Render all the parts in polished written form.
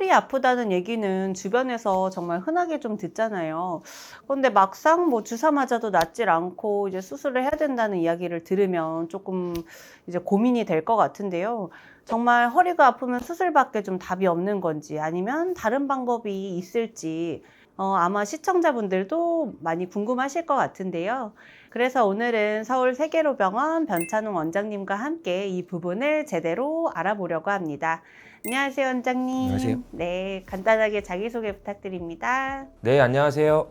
허리 아프다는 얘기는 주변에서 정말 흔하게 좀 듣잖아요. 그런데 막상 뭐 주사 맞아도 낫질 않고 이제 수술을 해야 된다는 이야기를 들으면 조금 이제 고민이 될 것 같은데요. 정말 허리가 아프면 수술밖에 좀 답이 없는 건지 아니면 다른 방법이 있을지 아마 시청자분들도 많이 궁금하실 것 같은데요. 그래서 오늘은 서울 세계로병원 변찬웅 원장님과 함께 이 부분을 제대로 알아보려고 합니다. 안녕하세요, 원장님. 안녕하세요. 네, 간단하게 자기소개 부탁드립니다. 네, 안녕하세요.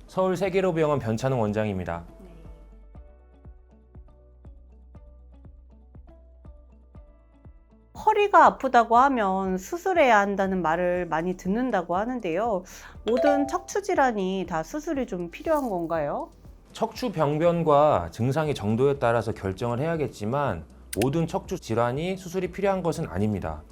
서울 세계로병원 변찬웅 원장입니다. 허리가 아프다고 하면 수술해야 한다는 말을 많이 듣는다고 하는데요. 모든 척추 질환이 다 수술이 좀 필요한 건가요? 척추 병변과 증상의 정도에 따라서 결정을 해야겠지만 모든 척추 질환이 수술이 필요한 것은 아닙니다.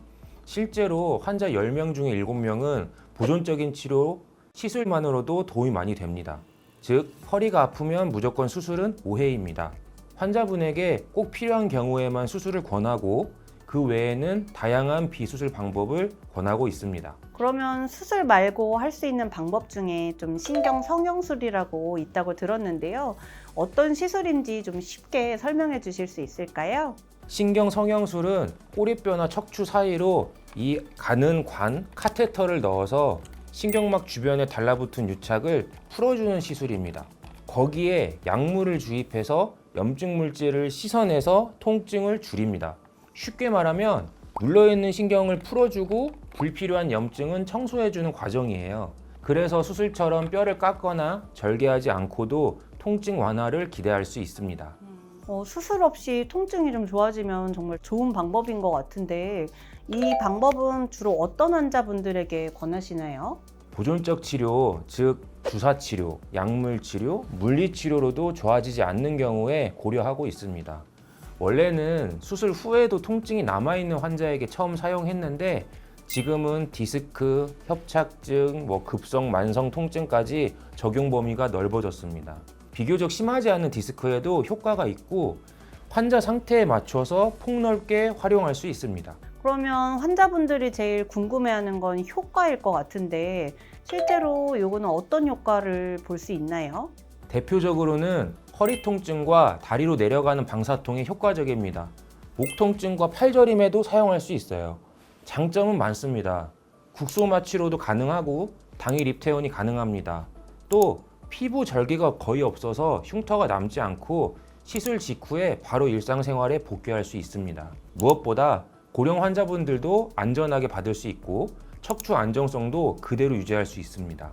실제로 환자 10명 중에 7명은 보존적인 치료, 시술만으로도 도움이 많이 됩니다. 즉, 허리가 아프면 무조건 수술은 오해입니다. 환자분에게 꼭 필요한 경우에만 수술을 권하고 그 외에는 다양한 비수술 방법을 권하고 있습니다. 그러면 수술 말고 할 수 있는 방법 중에 좀 신경 성형술이라고 있다고 들었는데요. 어떤 시술인지 좀 쉽게 설명해 주실 수 있을까요? 신경 성형술은 꼬리뼈나 척추 사이로 이 가는 관, 카테터를 넣어서 신경막 주변에 달라붙은 유착을 풀어주는 시술입니다. 거기에 약물을 주입해서 염증 물질을 씻어내서 통증을 줄입니다. 쉽게 말하면 눌러있는 신경을 풀어주고 불필요한 염증은 청소해주는 과정이에요. 그래서 수술처럼 뼈를 깎거나 절개하지 않고도 통증 완화를 기대할 수 있습니다. 수술 없이 통증이 좀 좋아지면 정말 좋은 방법인 것 같은데 이 방법은 주로 어떤 환자분들에게 권하시나요? 보존적 치료, 즉 주사 치료, 약물 치료, 물리 치료로도 좋아지지 않는 경우에 고려하고 있습니다. 원래는 수술 후에도 통증이 남아있는 환자에게 처음 사용했는데 지금은 디스크, 협착증, 급성 만성 통증까지 적용 범위가 넓어졌습니다. 비교적 심하지 않은 디스크에도 효과가 있고 환자 상태에 맞춰서 폭넓게 활용할 수 있습니다. 그러면 환자분들이 제일 궁금해하는 건 효과일 것 같은데 실제로 이거는 어떤 효과를 볼 수 있나요? 대표적으로는 허리 통증과 다리로 내려가는 방사통에 효과적입니다. 목 통증과 팔저림에도 사용할 수 있어요. 장점은 많습니다. 국소 마취로도 가능하고 당일 입퇴원이 가능합니다. 또 피부 절개가 거의 없어서 흉터가 남지 않고 시술 직후에 바로 일상생활에 복귀할 수 있습니다. 무엇보다 고령 환자분들도 안전하게 받을 수 있고 척추 안정성도 그대로 유지할 수 있습니다.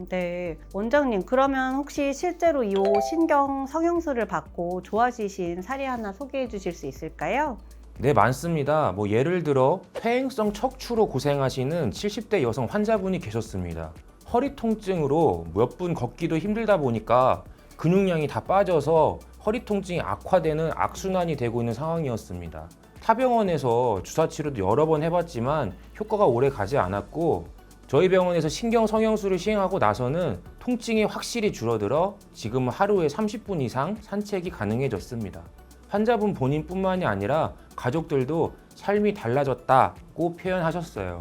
네. 원장님, 그러면 혹시 실제로 이 신경 성형술을 받고 좋아지신 사례 하나 소개해 주실 수 있을까요? 네, 많습니다. 예를 들어 퇴행성 척추로 고생하시는 70대 여성 환자분이 계셨습니다. 허리 통증으로 몇 분 걷기도 힘들다 보니까 근육량이 다 빠져서 허리 통증이 악화되는 악순환이 되고 있는 상황이었습니다. 타병원에서 주사 치료도 여러 번 해봤지만 효과가 오래 가지 않았고 저희 병원에서 신경 성형술을 시행하고 나서는 통증이 확실히 줄어들어 지금은 하루에 30분 이상 산책이 가능해졌습니다. 환자분 본인뿐만이 아니라 가족들도 삶이 달라졌다고 표현하셨어요.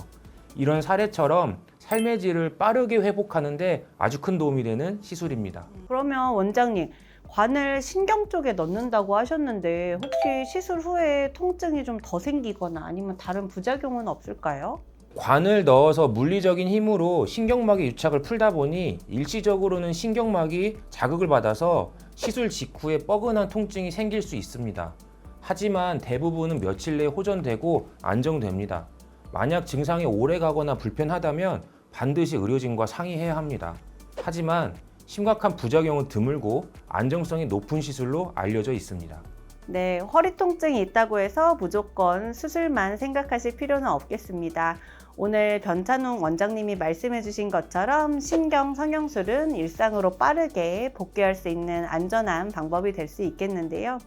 이런 사례처럼 삶의 질을 빠르게 회복하는데 아주 큰 도움이 되는 시술입니다. 그러면 원장님, 관을 신경 쪽에 넣는다고 하셨는데 혹시 시술 후에 통증이 좀 더 생기거나 아니면 다른 부작용은 없을까요? 관을 넣어서 물리적인 힘으로 신경막의 유착을 풀다 보니 일시적으로는 신경막이 자극을 받아서 시술 직후에 뻐근한 통증이 생길 수 있습니다. 하지만 대부분은 며칠 내에 호전되고 안정됩니다. 만약 증상이 오래 가거나 불편하다면 반드시 의료진과 상의해야 합니다. 하지만 심각한 부작용은 드물고 안정성이 높은 시술로 알려져 있습니다. 네, 허리 통증이 있다고 해서 무조건 수술만 생각하실 필요는 없겠습니다. 오늘 변찬웅 원장님이 말씀해 주신 것처럼 신경 성형술은 일상으로 빠르게 복귀할 수 있는 안전한 방법이 될 수 있겠는데요.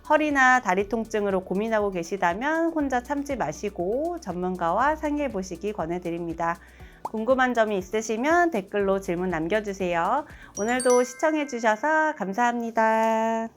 허리나 다리 통증으로 고민하고 계시다면 혼자 참지 마시고 전문가와 상의해 보시기 권해드립니다. 궁금한 점이 있으시면 댓글로 질문 남겨주세요. 오늘도 시청해 주셔서 감사합니다.